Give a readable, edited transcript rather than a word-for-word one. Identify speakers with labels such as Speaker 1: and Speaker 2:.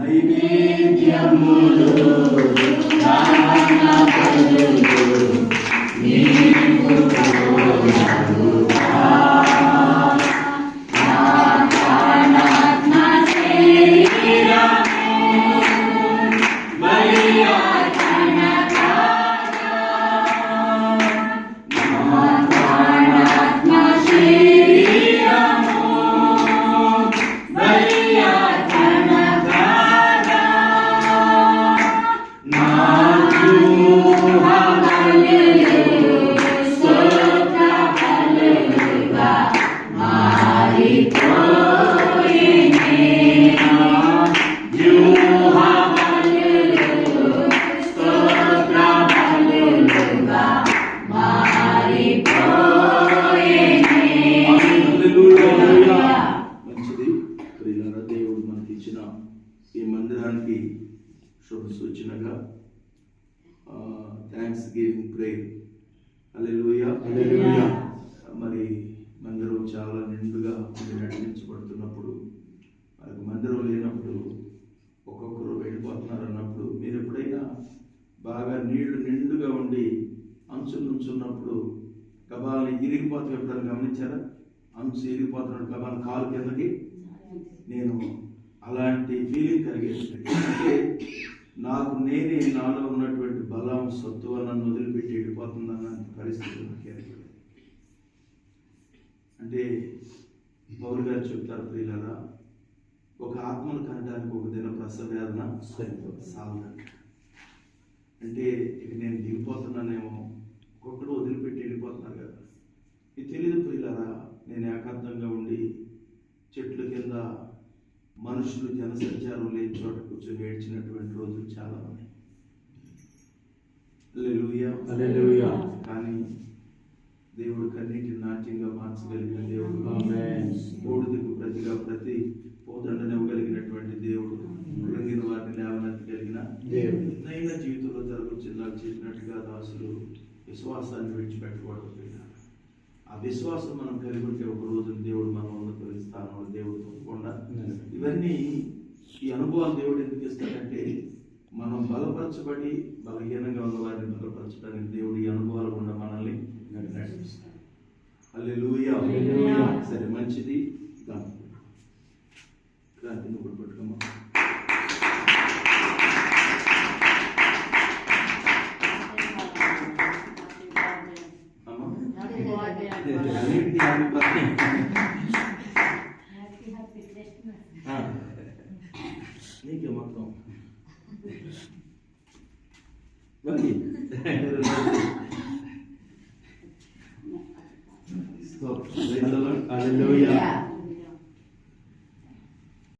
Speaker 1: నైవేద్యములు దాన బలులు నీకు తోడగుగా. నా ప్రాణాత్మ శరీరము బలియార్పణ కాగా. నా ప్రాణాత్మ శరీరము బలియార్పణ కాగా. నా జీవ బలులు స్తోత్ర బలులుగా మారిపోయినే. జీవ బలులు స్తోత్ర బలులుగా మారిపోయినే. మంచిది ప్రియులారా, దేవుడు మనకి ఇచ్చిన ఈ మందిరానికి శుభ సూచనగా థ్యాంక్స్ గివింగ్ ప్రేయర్. హల్లెలూయా. మరి మందిరం చాలా నిండుగా నడిపించబడుతున్నప్పుడు, మనకు మందిరం లేనప్పుడు ఒక్కొక్కరు వెళ్ళిపోతున్నారు అన్నప్పుడు, మీరు ఎప్పుడైనా బాగా నీళ్లు నిండుగా ఉండి అంచు నుంచున్నప్పుడు గబాల్ని ఇరిగిపోతాం ఎప్పుడైనా గమనించారా? అంచు ఇరిగిపోతున్నట్టు గబాల్ కాలు కిందకి నేను అలాంటి ఫీలింగ్ కలిగేది. అంటే నాకు నేనే నాలో ఉన్నటువంటి బలం సత్తువ నన్ను వదిలిపెట్టి వెళ్ళిపోతుందన్న పరిస్థితి నాకు ఏర్పడింది. అంటే పౌలు గారు చెప్తారు, ప్రియులారా, ఒక ఆత్మను కనడానికి ఒక దిన ప్రసవ వేదన సాలదంట. అంటే ఇక నేను దిగిపోతున్నానేమో, ఒక్కొక్కడు వదిలిపెట్టి వెళ్ళిపోతున్నారు కదా. ఇది తెలియదు ప్రియులారా, నేను ఏకాంతంగా ఉండి చెట్ల కింద మనుషులు జనసంచారం లేని చోట కూర్చొని ఏడ్చినటువంటి రోజులు చాలా ఉన్నాయి. హల్లెలూయా. కానీ దేవుడు కన్నీటిని నాట్యంగా మార్చగలిగిన దేవుడు, బూడిదకు ప్రతిగా ప్రతి పోదండనివ్వగలిగినటువంటి దేవుడు, కృంగిన వారిని లేవనెత్తగలిగిన దేవుడు. ఎన్నైనా జీవితంలో జరగవచ్చు. నాకు చెప్పినట్టుగా దాసులు విశ్వాసాన్ని విడిచిపెట్టకూడదు. ఆ విశ్వాసం మనం కలిగి ఉంటే ఒక రోజు దేవుడు మనం ఉన్నత స్థానంలో దేవుడు తప్పకుండా. ఇవన్నీ ఈ అనుభవాలు దేవుడు ఎందుకు ఇస్తాడంటే, మనం బలపరచబడి బలహీనంగా ఉన్న వారిని బలపరచడానికి దేవుడు ఈ అనుభవాలు గుండా మనల్ని నడిపిస్తాడు. హల్లెలూయా. సరే, మంచిది. క్రాంతి నువ్వు పట్టుకోమా. నీకే మొత్తం హల్లెలూయా.